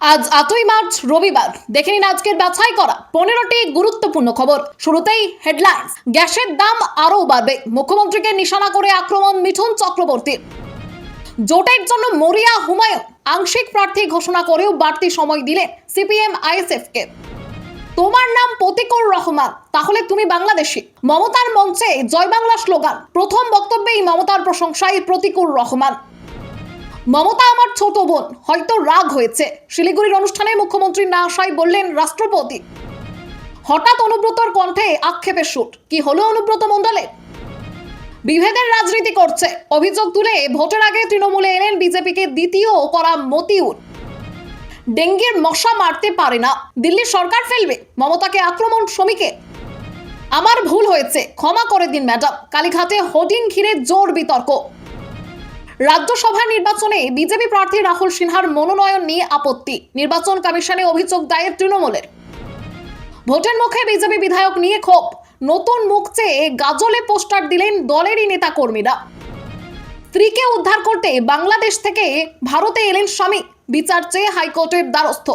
আজ 8ই মার্চ রবিবার। দেখে নিন আজকের বাছাই করা 15টি গুরুত্বপূর্ণ খবর। শুরুতেই হেডলাইন্স। গ্যাসের দাম আরও বাড়বে, মুখ্যমন্ত্রীকে নিশানা করে আক্রমণ মিঠুন চক্রবর্তীর। জোটের জন্য মরিয়া হুমায়ুন, আংশিক প্রার্থী ঘোষণা করেও বাড়তি সময় দিলে সিপিএম আইএসএফকে। তোমার নাম প্রতিকুর রহমান, তাহলে তুমি বাংলাদেশী। মমতার মঞ্চে জয় বাংলা স্লোগান। প্রথম বক্তব্যেই মমতার প্রশংসায় প্রতিকুর রহমান। মমতা আমার ছোট বোন, হয়তো রাগ হয়েছে। শিলিগুড়ির অনুষ্ঠানে মুখ্যমন্ত্রী না আসায় বললেন রাষ্ট্রপতি। হঠাৎ অনুব্রতর কণ্ঠে আক্ষেপের সুর। কি হলো অনুব্রত মণ্ডলে? বিভেদের রাজনীতি করছে অভিযোগ তুলে ভোটের আগে তৃণমূলে এলেন বিজেপিকে দ্বিতীয় করা মতিউর। ডেঙ্গির মশা মারতে পারে না, দিল্লি সরকার ফেলবে, মমতাকে আক্রমণ শ্রমিকে। আমার ভুল হয়েছে, ক্ষমা করে দিন ম্যাডাম। কালীঘাটে হোর্ডিং ঘিরে জোর বিতর্ক। রাজ্যসভা নির্বাচনে বিজেপি প্রার্থী রাহুল সিনহার মনোনয়ন নিয়ে আপত্তি, নির্বাচন কমিশনে অভিযোগ দায়ের তৃণমূলের। ভোটের মুখে বিজেপি বিধায়ক নিয়ে ক্ষোভ, নতুন মুখ চেয়ে গাজলে পোস্টার দিলেন দলেরই নেতা কর্মীরা। স্ত্রীকে উদ্ধার করতে বাংলাদেশ থেকে ভারতে এলেন স্বামী, বিচার চেয়ে হাইকোর্টের দ্বারস্থ।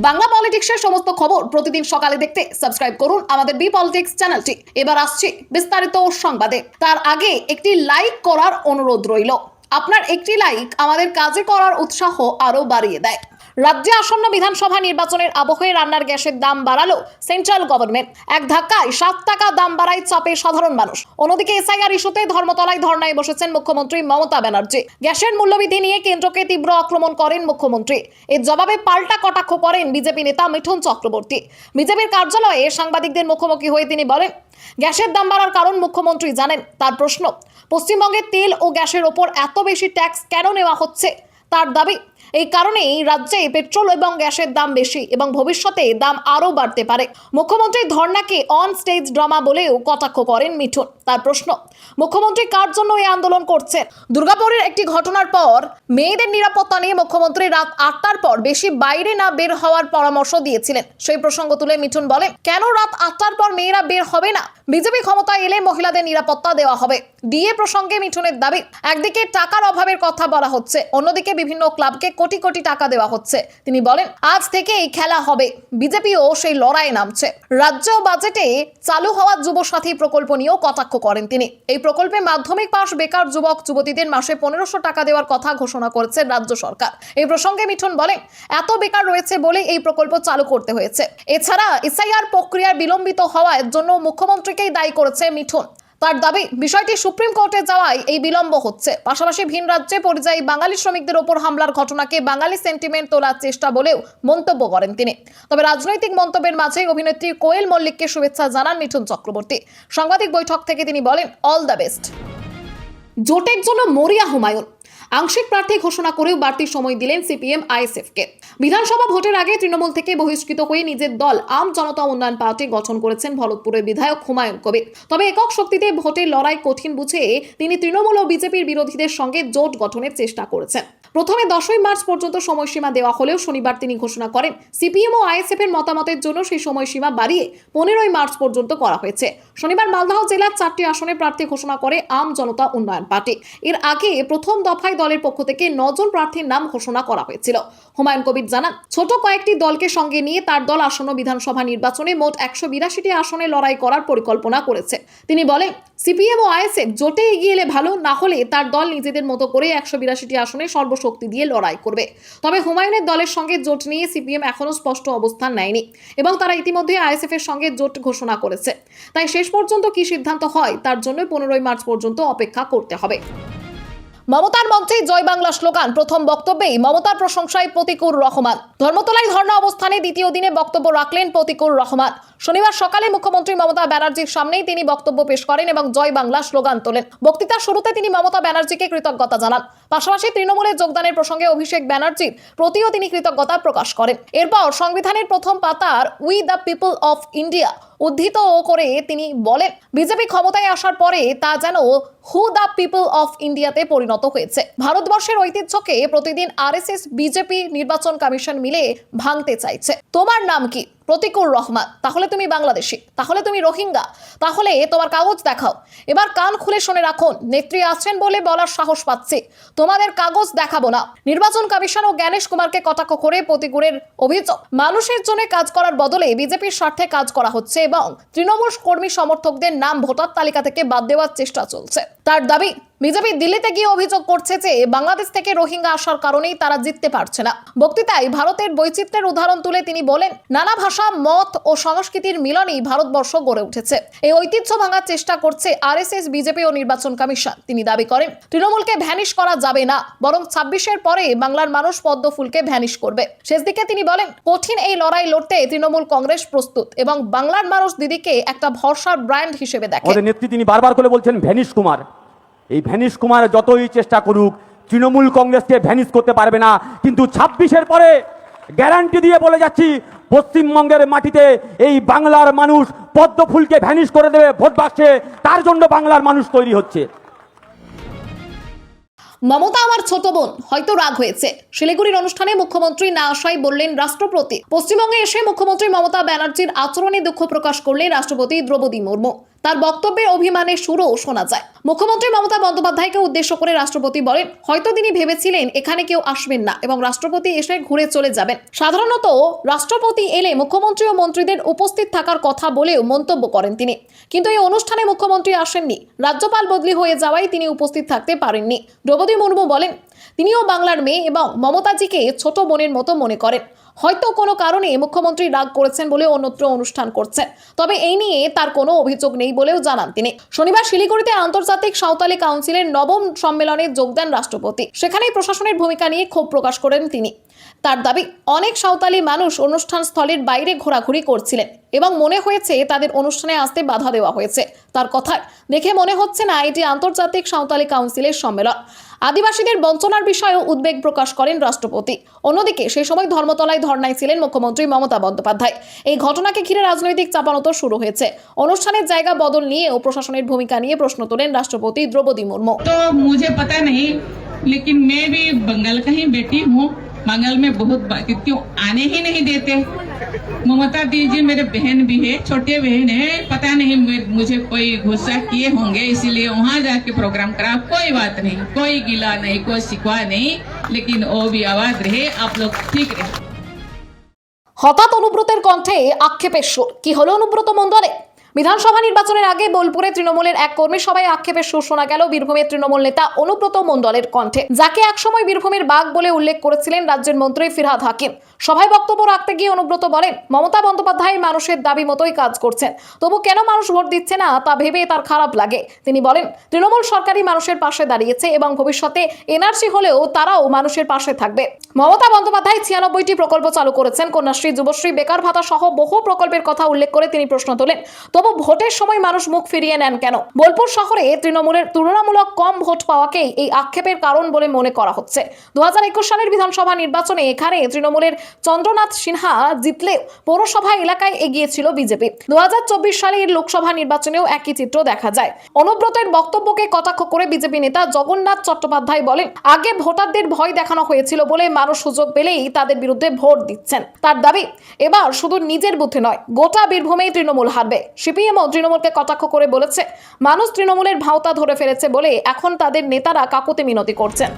বাংলা পলিটিক্সের সমস্ত খবর প্রতিদিন সকালে দেখতে সাবস্ক্রাইব করুন আমাদের বি পলিটিক্স চ্যানেলটি। এবার আসছে বিস্তারিত সংবাদে। তার আগে একটি লাইক করার অনুরোধ রইল। আপনার একটি লাইক আমাদের কাজে করার উৎসাহ আরো বাড়িয়ে দেয়। রাজ্যে আসন্ন বিধানসভা নির্বাচনের আবহে রান্নার গ্যাসের দাম বাড়ালো সেন্ট্রাল গভর্নমেন্ট। এক ধাক্কায় 7 টাকা দাম বাড়ায় চাপে সাধারণ মানুষ। অন্যদিকে এসআইআর ইস্যুতে ধর্মতলায় ধর্নায় বসেছেন মুখ্যমন্ত্রী মমতা ব্যানার্জি। গ্যাসের মূল্যবৃদ্ধি নিয়ে কেন্দ্রকে তীব্র আক্রমণ করেন মুখ্যমন্ত্রী। এর জবাবে পাল্টা কটাক্ষ করেন বিজেপি নেতা মিঠুন চক্রবর্তী। বিজেপির কার্যালয়ে সাংবাদিকদের মুখোমুখি হয়ে তিনি বলেন, গ্যাসের দাম বাড়ার কারণ মুখ্যমন্ত্রী জানেন। তার প্রশ্ন, পশ্চিমবঙ্গে তেল ও গ্যাসের ওপর এত বেশি ট্যাক্স কেন নেওয়া হচ্ছে? তার দাবি, এই কারণেই রাজ্যে পেট্রোল এবং গ্যাসের দাম বেশি এবং ভবিষ্যতে দাম আরও বাড়তে পারে। মুখ্যমন্ত্রীর ধর্নাকে অন স্টেজ ড্রামা বলেও কটাক্ষ করেন মিঠুন। তার প্রশ্ন, মুখ্যমন্ত্রী কার জন্য এই আন্দোলন করছেন? দুর্গাপুরের একটি ঘটনার পর মেয়েদের নিরাপত্তা নিয়ে মুখ্যমন্ত্রী রাত 8টার পর বেশি বাইরে না বের হওয়ার পরামর্শ দিয়েছিলেন। সেই প্রসঙ্গ তুলে মিঠুন বলেন, কেন রাত 8টার পর মেয়েরা বের হবে না? বিজেপি ক্ষমতায় এলে মহিলাদের নিরাপত্তা দেওয়া হবে। ডিএ প্রসঙ্গে মিঠুনের দাবি, একদিকে টাকার অভাবের কথা বলা হচ্ছে, অন্যদিকে বিভিন্ন ক্লাবকে কোটি কোটি টাকা দেওয়া হচ্ছে। তিনি বলেন, আজ থেকে এই খেলা হবে। বিজেপিও সেই লড়াইয়ে নামছে। রাজ্য বাজেটে চালু হওয়া যুবসাথী প্রকল্প নিয়েও কটাক্ষ করেন তিনি। এই প্রকল্পে মাধ্যমিক পাশ বেকার যুবক যুবতীদের মাসে 1500 টাকা দেওয়ার কথা ঘোষণা করেছে রাজ্য সরকার। এই প্রসঙ্গে মিঠুন বলেন, এত বেকার রয়েছে বলে এই প্রকল্প চালু করতে হয়েছে। এছাড়া এসআইআর প্রক্রিয়ার বিলম্বিত হওয়ার জন্য মুখ্যমন্ত্রীকেই দায়ী করেছে মিঠুন। তার দাবি, বিষয়টি সুপ্রিম কোর্টে যাওয়ায় এই বিলম্ব হচ্ছে। পাশাপাশি ভিন রাজ্যে পরিযায়ী বাঙালি শ্রমিকদের ওপর হামলার ঘটনাকে বাঙালি সেন্টিমেন্ট তোলার চেষ্টা বলেও মন্তব্য করেন তিনি। তবে রাজনৈতিক মন্তব্যের মাঝে অভিনেত্রী কোয়েল মল্লিককে শুভেচ্ছা জানান মিঠুন চক্রবর্তী। সাংবাদিক বৈঠক থেকে তিনি বলেন, অল দ্য বেস্ট। জোটের জন্য মরিয়া হুমায়ুন, আংশিক প্রার্থী ঘোষণা করেও বাড়তি সময় দিলেন সিপিএম আইএসএফকে। বিধানসভা ভোটের আগে তৃণমূল থেকে বহিষ্কৃত হয়ে নিজের দল আম জনতা উন্নয়ন পার্টি গঠন করেছেন ভরতপুরের বিধায়ক হুমায়ুন কবির। তবে একক শক্তিতে ভোটের লড়াই কঠিন বুঝে তিনি তৃণমূল ও বিজেপির বিরোধীদের সঙ্গে জোট গঠনের চেষ্টা করেছেন। প্রথমে 10ই মার্চ পর্যন্ত সময়সীমা দেওয়া হলেও শনিবার তিনি ঘোষণা করেন, সিপিএম ও আইএসএফ এর মতামতের জন্য সেই সময়সীমা বাড়িয়ে 15ই মার্চ পর্যন্ত করা হয়েছে। শনিবার মালদহ জেলার 4টি আসনে প্রার্থী ঘোষণা করে আম জনতা উন্নয়ন পার্টি। এর আগে প্রথম দফায় দলের পক্ষ থেকে 9 জন প্রার্থীর নাম ঘোষণা করা হয়েছিল। হুমায়ুন কবির জানান, ছোট কয়েকটি দলকে সঙ্গে নিয়ে তার দল আসন্ন বিধানসভা নির্বাচনে মোট 182টি আসনে লড়াই করার পরিকল্পনা করেছে। তিনি বলেন, সিপিএম ও আইএসএফ জোটে এগিয়ে এলে ভালো, না হলে তার দল নিজেদের মতো করে 182টি আসনে সর্বশক্তি দিয়ে লড়াই করবে। তবে হুমায়ুনের দলের সঙ্গে জোট নিয়ে সিপিএম এখনো স্পষ্ট অবস্থান নেয়নি এবং তারা ইতিমধ্যে আইএসএফ এর সঙ্গে জোট ঘোষণা করেছে। তাই শেষ পর্যন্ত কি সিদ্ধান্ত হয় তার জন্য 15ই মার্চ পর্যন্ত অপেক্ষা করতে হবে। মমতার মঞ্চে জয় বাংলা স্লোগান। প্রথম বক্তব্যেই মমতার প্রশংসায় প্রতিকুর রহমান। ধর্মতলায় ধর্ণা অবস্থানে দ্বিতীয় দিনে বক্তব্য রাখলেন প্রতিকুর রহমান। শনিবার সকালে মুখ্যমন্ত্রী মমতা ব্যানার্জির সামনেই তিনি বক্তব্য পেশ করেন এবং জয় বাংলা স্লোগান তোলেন। বক্তৃতার শুরুতে তিনি মমতা ব্যানার্জিকে কৃতজ্ঞতা জানান। পাশাপাশি তৃণমূলে যোগদানের প্রসঙ্গে অভিষেক ব্যানার্জির প্রতিও তিনি কৃতজ্ঞতা প্রকাশ করেন। এরপর সংবিধানের প্রথম পাতার we the people of India উদ্ধৃত করে তিনি বলেন, বিজেপি ক্ষমতায় আসার পরে তা যেন হু দ্য পিপল অফ ইন্ডিয়াতে পরিণত হয়েছে। ভারতবর্ষের ঐতিহ্যকে প্রতিদিন আরএসএস বিজেপি নির্বাচন কমিশন মিলে ভাঙতে চাইছে। তোমার নাম কি? প্রতিকুর রহমান, তাহলে তুমি বাংলাদেশি, তাহলে তুমি রোহিঙ্গা, তাহলে তোমার কাগজ দেখাও। এবার কান খুলে শুনে রাখুন, নেত্রী আছেন বলে বলার সাহস পাচ্ছি, তোমাদের কাগজ দেখাবো না। নির্বাচন কমিশন ও জ্ঞানেশ কুমারকে কটাক্ষ করে প্রতিকুরের অভিযোগ, মানুষের জন্য কাজ করার বদলে বিজেপির স্বার্থে কাজ করা হচ্ছে এবং তৃণমূল কর্মী সমর্থকদের নাম ভোটার তালিকা থেকে বাদ দেওয়ার চেষ্টা চলছে। তার দাবি, বিজেপি দিল্লিতে গিয়ে অভিযোগ করছে যে বাংলাদেশ থেকে রোহিঙ্গা আসার কারণেই তারা জিততে পারছে না। বক্তৃতায় ভারতের বৈচিত্র্যের উদাহরণ তুলে তিনি বলেন, নানা ভাষা, মত ও সংস্কৃতির মিলনেই ভারতবর্ষ গড়ে উঠেছে। এই ঐতিহ্য ভাঙার চেষ্টা করছে আরএসএস, বিজেপি ও নির্বাচন কমিশন। তিনি দাবি করেন, তৃণমূলকে ভ্যানিশ করা যাবে না, বরং 26-এর পরে বাংলার মানুষ পদ্ম ফুলকে ভ্যানিশ করবে। শেষ দিকে তিনি বলেন, কঠিন এই লড়াই লড়তে তৃণমূল কংগ্রেস প্রস্তুত এবং বাংলার মানুষ দিদিকে একটা ভরসার ব্র্যান্ড হিসেবে দেখে। আমাদের নেত্রী তিনি বারবার করে বলছেন ভ্যানিশ কুমার। এই ভ্যানিশ কুমার যতই চেষ্টা করুক তৃণমূল কংগ্রেসকে ভ্যানিশ করতে পারবে না। কিন্তু 26-এর পরে গ্যারান্টি দিয়ে বলে যাচ্ছি, পশ্চিমবঙ্গের মাটিতে এই বাংলার মানুষ পদ্ম ফুলকে ভ্যানিশ করে দেবে ভোট বাক্সে। তার জন্য বাংলার মানুষ তৈরি হচ্ছে। মমতা আমার ছোট বোন, হয়তো রাগ হয়েছে। শিলিগুড়ির অনুষ্ঠানে মুখ্যমন্ত্রী না আসায় বললেন রাষ্ট্রপতি। পশ্চিমবঙ্গে এসে মুখ্যমন্ত্রী মমতা ব্যানার্জির আচরণে দুঃখ প্রকাশ করলেন রাষ্ট্রপতি দ্রৌপদী মুর্মু। তার বক্তব্যে অভিমানের সুরও শোনা যায়। মুখ্যমন্ত্রী মমতা বন্দ্যোপাধ্যায়কে উদ্দেশ্য করে রাষ্ট্রপতি বলেন, হয়তো তিনি ভেবেছিলেন এখানে কেউ আসবেন না এবং রাষ্ট্রপতি এসে ঘুরে চলে যাবেন। সাধারণত রাষ্ট্রপতি এলে মুখ্যমন্ত্রী ও মন্ত্রীদের উপস্থিত থাকার কথা বলেও মন্তব্য করেন তিনি। কিন্তু এই অনুষ্ঠানে মুখ্যমন্ত্রী আসেননি। রাজ্যপাল বদলি হয়ে যাওয়ায় তিনি উপস্থিত থাকতে পারেননি। দ্রৌপদী মুর্মু বলেন, তিনিও বাংলার মেয়ে এবং মমতাজিকে ছোট বোনের মতো মনে করেন। হয়তো কোনো কারণে মুখ্যমন্ত্রী রাগ করেছেন বলে অন্যত্র অনুষ্ঠান করছেন, তবে এই নিয়ে তার কোনো অভিযোগ নেই বলেও জানান তিনি। শনিবার শিলিগুড়িতে আন্তর্জাতিক সাঁওতালি কাউন্সিলের 9ম সম্মেলনে যোগ দেন রাষ্ট্রপতি। সেখানেই প্রশাসনের ভূমিকা নিয়ে ক্ষোভ প্রকাশ করেন তিনি। তার দাবি, অনেক সাঁওতালি মানুষ অনুষ্ঠান স্থলের বাইরে ঘোরাঘুরি করছিলেন এবং মনে হয়েছে তাদের অনুষ্ঠানে আসতে বাধা দেওয়া হয়েছে। তার কথায় দেখে মনে হচ্ছে না এটি আন্তর্জাতিক সাঁওতালি কাউন্সিলের সম্মেলন। আদিবাসীদের বঞ্চনার বিষয়েও উদ্বেগ প্রকাশ করেন রাষ্ট্রপতি। অন্যদিকে সেই সময় ধর্মতলায় ধর্নায় ছিলেন মুখ্যমন্ত্রী মমতা বন্দ্যোপাধ্যায়। এই ঘটনাকে ঘিরে রাজনৈতিক চাপানোতর শুরু হয়েছে। অনুষ্ঠানের জায়গা বদল নিয়েও প্রশাসনের ভূমিকা নিয়ে প্রশ্ন তোলেন রাষ্ট্রপতি দ্রৌপদী মুর্মু। तो मुझे पता नहीं, लेकिन मैं भी बंगाल का ही बेटी हूँ। बंगाल में बहुत क्यों आने ही नहीं देते। ममता दीदी मेरे बहन भी है, छोटे बहन है। पता नहीं मुझे कोई गुस्सा किए होंगे, इसीलिए वहाँ जाके प्रोग्राम करा। कोई बात नहीं, कोई गिला नहीं, कोई शिकवा नहीं, लेकिन वो भी आवाज रहे, आप लोग ठीक रहे। হঠাৎ অনুব্রতের কণ্ঠে আক্ষেপের সুর। কি হলো অনুব্রত মণ্ডলে? বিধানসভা নির্বাচনের আগে বোলপুরে তৃণমূলের এক কর্মী সভায় আক্ষেপের সুর শোনা গেল বীরভূমের তৃণমূল নেতা অনুব্রত মণ্ডলের কণ্ঠে, যাকে একসময় বীরভূমের বাঘ বলে উল্লেখ করেছিলেন রাজ্যের মন্ত্রী ফিরহাদ হাকিম। সভায় বক্তব্য রাখতে গিয়ে অনুব্রত বলেন, মমতা বন্দ্যোপাধ্যায় মানুষের দাবি মতোই কাজ করছেন, তবু কেন মানুষ ভোট দিচ্ছে না তা ভেবে তার খারাপ লাগে। তিনি বলেন, তৃণমূল সরকারই মানুষের পাশে দাঁড়িয়েছে এবং ভবিষ্যতে এনআরসি হলেও তারাও মানুষের পাশে থাকবে। মমতা বন্দ্যোপাধ্যায় 96টি প্রকল্প চালু করেছেন। কন্যাশ্রী, যুবশ্রী, বেকার ভাতা সহ বহু প্রকল্পের কথা উল্লেখ করে তিনি প্রশ্ন তোলেন, তবু ভোটের সময় মানুষ মুখ ফিরিয়ে নেন কেন? বোলপুর শহরে তৃণমূলের তুলনামূলক কম ভোট পাওয়াকেই এই আক্ষেপের কারণ বলে মনে করা হচ্ছে। 2021 সালের বিধানসভা নির্বাচনে এখানে তৃণমূলের চন্দ্রনাথ সিনহা জিতলেও পৌরসভা এলাকায় এগিয়েছিল বিজেপি। 2024 সালের লোকসভা নির্বাচনেও একই চিত্র দেখা যায়। অনুব্রতের বক্তব্যকে কটাক্ষ করে বিজেপি নেতা জগন্নাথ চট্টোপাধ্যায় বলেন, আগে ভোটারদের ভয় দেখানো হয়েছিল বলে মানুষ সুযোগ পেলেই তাদের বিরুদ্ধে ভোট দিচ্ছেন। তার দাবি, এবার শুধু নিজের বুথে নয়, গোটা বীরভূমেই তৃণমূল হারবে। সিপিএমও তৃণমূলকে কটাক্ষ করে বলেছে, মানুষ তৃণমূলের ভাওতা ধরে ফেলেছে বলে এখন তাদের নেতারা কাকুতি মিনতি করছেন,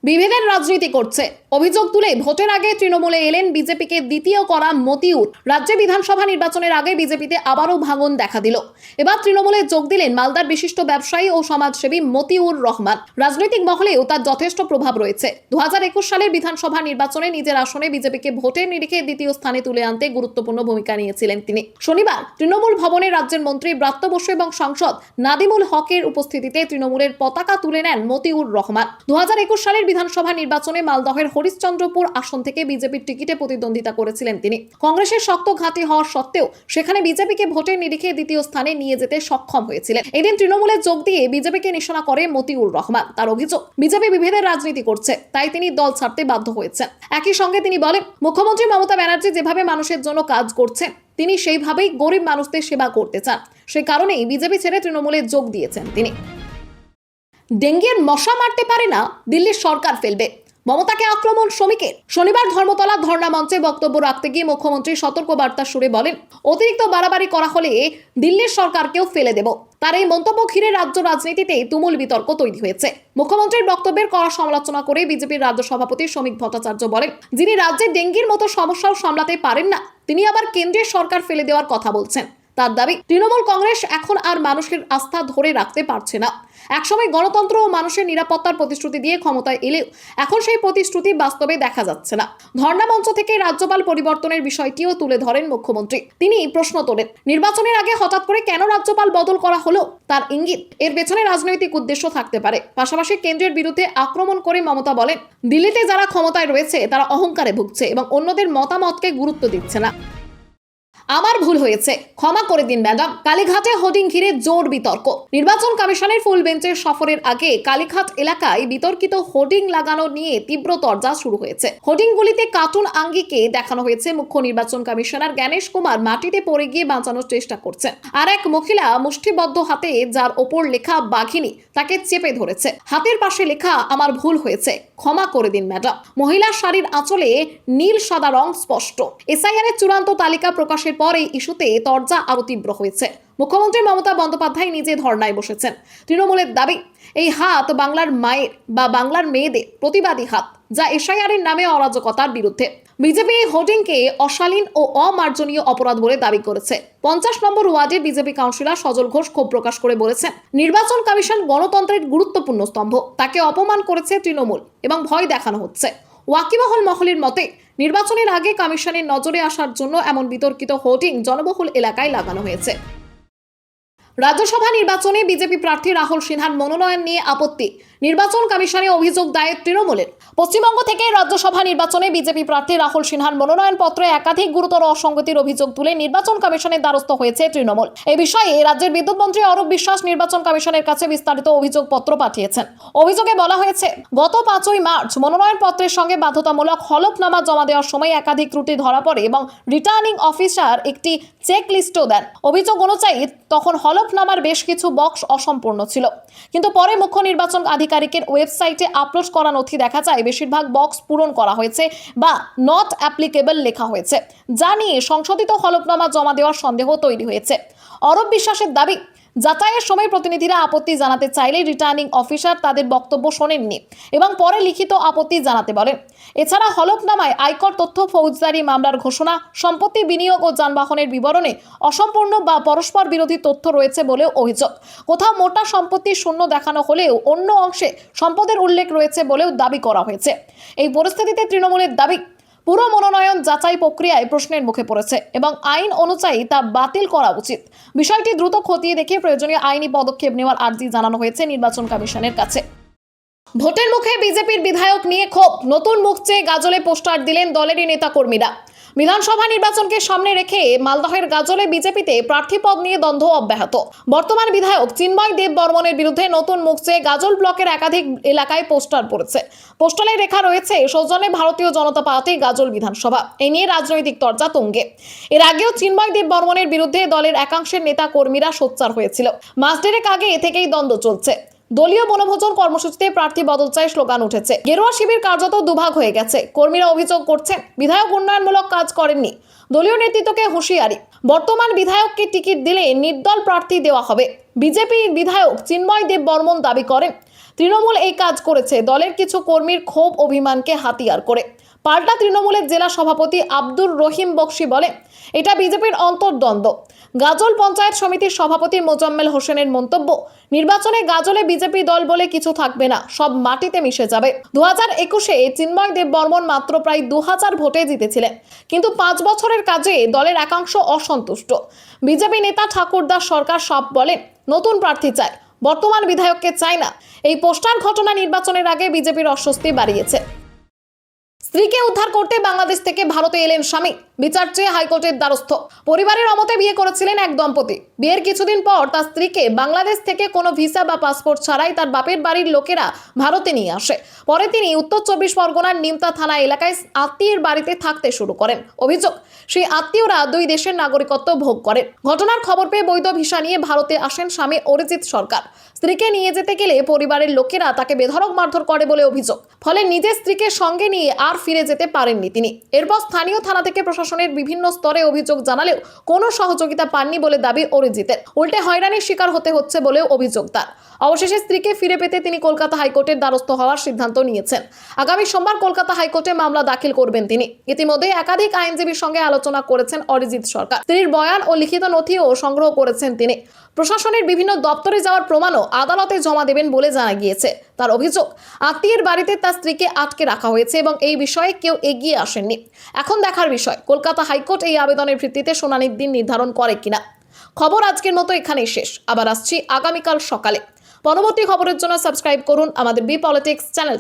বিভেদের রাজনীতি করছে। অভিযোগ তুলে ভোটের আগে তৃণমূলে এলেন বিজেপিকে দ্বিতীয় করা মতিউর। রাজ্যে বিধানসভা নির্বাচনের আগে বিজেপিতে আবারও ভাঙন দেখা দিল। এবার তৃণমূলে যোগ দিলেন মালদার বিশিষ্ট ব্যবসায়ী ও সমাজসেবী মতিউর রহমান। রাজনৈতিক মহলেও তার যথেষ্ট প্রভাব রয়েছে। 2021 সালের বিধানসভা নির্বাচনে নিজের আসনে বিজেপিকে ভোটের নিরিখে দ্বিতীয় স্থানে তুলে আনতে গুরুত্বপূর্ণ ভূমিকা নিয়েছিলেন তিনি। শনিবার তৃণমূল ভবনে রাজ্যের মন্ত্রী ব্রাত্য বসু এবং সাংসদ নাদিমুল হকের উপস্থিতিতে তৃণমূলের পতাকা তুলে নেন মতিউর রহমান। 2021 সালের বিধানসভা নির্বাচনে মালদহের হরিশ্চন্দ্রপুর আসন থেকে বিজেপির টিকিটে প্রতিদ্বন্দ্বিতা করেছিলেন তিনি। কংগ্রেসের শক্ত ঘাঁটি হওয়া সত্ত্বেও সেখানে বিজেপিকে ভোটের নিরিখে দ্বিতীয় স্থানে নিয়ে যেতে সক্ষম হয়েছিলেন। এদিন তৃণমূলে যোগ দিয়ে বিজেপিকে নিশানা করে মতিউর রহমান। তার অভিযোগ, বিজেপি বিভেদের রাজনীতি করছে, তাই তিনি দল ছাড়তে বাধ্য হয়েছেন। একই সঙ্গে তিনি বলেন, মুখ্যমন্ত্রী মমতা ব্যানার্জি যেভাবে মানুষের জন্য কাজ করছেন, তিনি সেইভাবেই গরিব মানুষদের সেবা করতে চান। সেই কারণেই বিজেপি ছেড়ে তৃণমূলে যোগ দিয়েছেন তিনি। ডেঙ্গির মশা মারতে পারে না, দিল্লির সরকার ফেলবে। মমতাকে আক্রমণ শ্রমিকের। শনিবার ধর্মতলা ধর্ণা মঞ্চে বক্তব্য রাখতে গিয়ে মুখ্যমন্ত্রী সতর্ক বার্তা সুরে বলেন, অতিরিক্ত বাড়াবাড়ি করা হলে দিল্লির সরকারকেও ফেলে দেব। তার এই মন্তব্য ঘিরে রাজ্য রাজনীতিতে তুমুল বিতর্ক তৈরি হয়েছে। মুখ্যমন্ত্রীর বক্তব্যের কড়া সমালোচনা করে বিজেপির রাজ্য সভাপতি শ্রমিক ভট্টাচার্য বলেন, যিনি রাজ্যে ডেঙ্গির মতো সমস্যাও সামলাতে পারেন না, তিনি আবার কেন্দ্রের সরকার ফেলে দেওয়ার কথা বলছেন। তার দাবি, তৃণমূল কংগ্রেস এখন আর মানুষের আস্থা ধরে রাখতে পারছে না। একসময় গণতন্ত্র ও মানুষের নিরাপত্তার প্রতিশ্রুতি দিয়ে ক্ষমতায় এলেও এখন সেই প্রতিশ্রুতি বাস্তবে দেখা যাচ্ছে না। ধর্ণা মঞ্চ থেকে রাজ্যপাল পরিবর্তনের বিষয়টিও তুলে ধরেন মুখ্যমন্ত্রী। তিনি প্রশ্ন তোলেন, নির্বাচনের আগে হঠাৎ করে কেন রাজ্যপাল বদল করা হলো? তার ইঙ্গিত, এর পেছনে রাজনৈতিক উদ্দেশ্য থাকতে পারে। পাশাপাশি কেন্দ্রের বিরুদ্ধে আক্রমণ করে মমতা বলেন, দিল্লিতে যারা ক্ষমতায় রয়েছে তারা অহংকারে ভুগছে এবং অন্যদের মতামতকে গুরুত্ব দিচ্ছে না। আমার ভুল হয়েছে, ক্ষমা করে দিন ম্যাডাম। কালীঘাটে হোর্ডিং ঘিরে জোর বিতর্ক। নির্বাচন কমিশনের ফুল বেঞ্চের সফরের আগে কালীঘাট এলাকায় বিতর্কিত হোর্ডিং লাগানো নিয়ে তীব্র তরজা শুরু হয়েছে। হোর্ডিংগুলিতে কার্টুন আঙ্গিকে দেখানো হয়েছে মুখ্য নির্বাচন কমিশনার জ্ঞানেশ কুমার মাটিতে পড়ে গিয়ে বাঁচানোর চেষ্টা করছেন, আর এক মহিলা মুষ্টিবদ্ধ হাতে যার ওপর লেখা বাঘিনী তাকে চেপে ধরেছে। হাতের পাশে লেখা, আমার ভুল হয়েছে, ক্ষমা করে দিন ম্যাডাম। মহিলার শাড়ির আঁচলে নীল সাদা রং স্পষ্ট। এসআইআর এর চূড়ান্ত তালিকা প্রকাশের পর এই ইস্যুতে তরজা আরো তীব্র হয়েছে। মুখ্যমন্ত্রী মমতা বন্দ্যোপাধ্যায় নিজে ধর্নায় বসেছেন। তৃণমূলের দাবি, এই হাত বাংলার মায়ের বা বাংলার মেয়েদের প্রতিবাদী হাত, যা এসআইআর এর নামে অরাজকতার বিরুদ্ধে। বিজেপি এই হোর্ডিংকে অশালীন ও অমার্জনীয় অপরাধ বলে দাবি করেছে। 50 নম্বর ওয়ার্ডের বিজেপি কাউন্সিলর সজল ঘোষ ক্ষোভ প্রকাশ করে বলেছেন, নির্বাচন কমিশন গণতন্ত্রের গুরুত্বপূর্ণ স্তম্ভ, তাকে অপমান করেছে তৃণমূল এবং ভয় দেখানো হচ্ছে। ওয়াকিবহাল মহলের মতে, নির্বাচনের আগে কমিশনের নজরে আসার জন্য এমন বিতর্কিত হোর্ডিং জনবহুল এলাকায় লাগানো হয়েছে। রাজ্যসভা নির্বাচনে বিজেপি প্রার্থী রাহুল সিনহার মনোনয়ন নিয়ে আপত্তি। নির্বাচন কমিশনে অভিযোগ দায়ের তৃণমূলের। পশ্চিমবঙ্গ থেকে রাজ্যসভা নির্বাচনে বিজেপি প্রার্থী রাহুল সিনহার মনোনয়নপত্রে একাধিক গুরুতর অসঙ্গতির অভিযোগ তুলে নির্বাচন কমিশনের দ্বারস্থ হয়েছে তৃণমূল। এই বিষয়ে রাজ্যের বিদ্যুৎ মন্ত্রী অরূপ বিশ্বাস নির্বাচন কমিশনের কাছে বিস্তারিত অভিযোগপত্র পাঠিয়েছেন। অভিযোগে বলা হয়েছে, গত 5ই মার্চ মনোনয়নপত্রের সঙ্গে বাধ্যতামূলক হলফনামা জমা দেওয়ার সময় একাধিক ত্রুটি ধরা পড়ে এবং রিটার্নিং অফিসার একটি চেক লিস্টও দেন। অভিযোগ অনুযায়ী তখন হলফনামার বেশ কিছু বক্স অসম্পূর্ণ ছিল, কিন্তু পরে মুখ্য নির্বাচন আধিকারিকের ওয়েবসাইটে আপলোড করা নথি দেখা যায় বেশিরভাগ বক্স পূরণ করা হয়েছে বা নট অ্যাপ্লিকেবল লেখা হয়েছে, যা নিয়ে সংশোধিত হলফনামা জমা দেওয়ার সন্দেহ তৈরি হয়েছে। অরূপ বিশ্বাসের দাবি, যাচাইয়ের সময় প্রতিনিধিরা আপত্তি জানাতে চাইলে রিটার্নিং অফিসার তাদের বক্তব্য শোনেননি এবং পরে লিখিত আপত্তি জানাতে বলেন। এছাড়া হলফনামায় আয়কর তথ্য, ফৌজদারি মামলার ঘোষণা, সম্পত্তি বিনিয়োগ ও যানবাহনের বিবরণে অসম্পূর্ণ বা পরস্পর বিরোধী তথ্য রয়েছে বলেও অভিযোগ। কোথাও মোটা সম্পত্তি শূন্য দেখানো হলেও অন্য অংশে সম্পদের উল্লেখ রয়েছে বলেও দাবি করা হয়েছে। এই পরিস্থিতিতে তৃণমূলের দাবি, পুরো মনোনয়ন যাচাই প্রক্রিয়ায় প্রশ্নের মুখে পড়েছে এবং আইন অনুযায়ী তা বাতিল করা উচিত। বিষয়টি দ্রুত খতিয়ে দেখে প্রয়োজনীয় আইনি পদক্ষেপ নেওয়ার আর্জি জানানো হয়েছে নির্বাচন কমিশনের কাছে। ভোটের মুখে বিজেপির বিধায়ক নিয়ে ক্ষোভ। নতুন মুখ চেয়ে গাজলে পোস্টার দিলেন দলেরই নেতাকর্মীরা। বিধানসভা নির্বাচনকে সামনে রেখে মালদহের গাজলে বিজেপিতে প্রার্থী পদ নিয়ে দ্বন্দ্ব অব্যাহত। বর্তমান বিধায়ক চিন্ময় দেব বর্মনের বিরুদ্ধে নতুন মুখ চেয়ে গাজল ব্লকের একাধিক এলাকায় পোস্টার পড়েছে। পোস্টারে লেখা রয়েছে, সৌজন্যে ভারতীয় জনতা পার্টি গাজল বিধানসভা। এ নিয়ে রাজনৈতিক তরজা তুঙ্গে। এর আগেও চিন্ময় দেব বর্মনের বিরুদ্ধে দলের একাংশের নেতা কর্মীরা সোচ্চার হয়েছিল। মাস দেড়েক আগে এ থেকেই দ্বন্দ্ব চলছে। দলীয় বনভোজন কর্মসূচিতে প্রার্থী বদল চাই স্লোগান উঠেছে। গেরুয়া শিবির কার্যত দুভাগ হয়ে গেছে। কর্মীরা অভিযোগ করছেন, বিধায়ক উন্নয়নমূলক কাজ করেননি। দলীয় নেতৃত্বকে হুঁশিয়ারি, বর্তমান বিধায়ককে টিকিট দিলে নির্দল প্রার্থী দেওয়া হবে। বিজেপির বিধায়ক চিন্ময় দেব বর্মন দাবি করেন, তৃণমূল এই কাজ করেছে দলের কিছু কর্মীর ক্ষোভ অভিমানকে হাতিয়ার করে। পাল্টা তৃণমূলের জেলা সভাপতি আব্দুর রহিম বক্সি বলে, এটা বিজেপির অন্তর্দ্বন্দ্ব। গাজল পঞ্চায়েত সমিতির সভাপতি মোজাম্মেল হোসেনের মন্তব্য, নির্বাচনে গাজলে বিজেপি দল বলে কিছু থাকবে না, সব মাটিতে মিশে যাবে। 2021-এ চিন্ময় দেব বর্মন মাত্র প্রায় 2000 ভোটে জিতেছিলেন, কিন্তু 5 বছরের কাজে দলের একাংশ অসন্তুষ্ট। বিজেপি নেতা ঠাকুরদাস সরকার সব বলেন, নতুন প্রার্থী চায়, বর্তমান বিধায়ককে চায় না। এই পোস্টার ঘটনা নির্বাচনের আগে বিজেপির অস্বস্তি বাড়িয়েছে। স্ত্রীকে উদ্ধার করতে বাংলাদেশ থেকে ভারতে এলেন স্বামী। বিচার চেয়ে হাইকোর্টের দ্বারস্থ। পরিবারের অমতে বিয়ে করেছিলেন এক দম্পতি। বিয়ের কিছুদিন পর তার স্ত্রীকে বাংলাদেশ থেকে কোনো ভিসা বা পাসপোর্ট ছাড়াই তার বাপের বাড়ির লোকেরা ভারতে নিয়ে আসে। পরে তিনি উত্তর 24 পরগনার নিমতা থানা এলাকায় আত্মীয়ের বাড়িতে থাকতে শুরু করেন। অভিযোগ, সেই আত্মীয়রা দুই দেশের নাগরিকত্ব ভোগ করেন। ঘটনার খবর পেয়ে বৈধ ভিসা নিয়ে ভারতে আসেন স্বামী অরিজিৎ সরকার। স্ত্রীকে নিয়ে যেতে গেলে পরিবারের লোকেরা তাকে বেধড়ক মারধর করে বলে অভিযোগ। ফলে নিজের স্ত্রীকে সঙ্গে নিয়ে আর ফিরে যেতে পারেননি তিনি। এরপর স্থানীয় থানা থেকে প্রশাসনের বিভিন্ন স্তরে অভিযোগ জানালেও কোনো সহযোগিতা পাননি বলে দাবি অরিজিতের। উল্টে হয়রানির শিকার হতে হচ্ছে বলেও অভিযোগ তার। অবশেষে স্ত্রীকে ফিরে পেতে তিনি কলকাতা হাইকোর্টের দ্বারস্থ হওয়ার সিদ্ধান্ত নিয়েছেন। আগামী সোমবার কলকাতা হাইকোর্টে মামলা দাখিল করবেন তিনি। ইতিমধ্যে একাধিক আইনজীবীর সঙ্গে আলোচনা করেছেন অরিজিৎ সরকার। স্ত্রীর বয়ান ও লিখিত নথিও সংগ্রহ করেছেন তিনি। প্রশাসনের বিভিন্ন দপ্তরে যাওয়ার প্রমাণও আদালতে জমা দেবেন বলে জানা গিয়েছে। তার অভিযোগ, আত্মীয়ের বাড়িতে তার স্ত্রীকে আটকে রাখা হয়েছে এবং এই বিষয়ে কেউ এগিয়ে আসেননি। এখন দেখার বিষয় কলকাতা হাইকোর্ট এই আবেদনের ভিত্তিতে শুনানির দিন নির্ধারণ করে কিনা। খবর আজকের মতো এখানেই শেষ। আবার আসছি আগামীকাল সকালে। পরবর্তী খবরের জন্য সাবস্ক্রাইব করুন আমাদের বি পলিটিক্স চ্যানেল।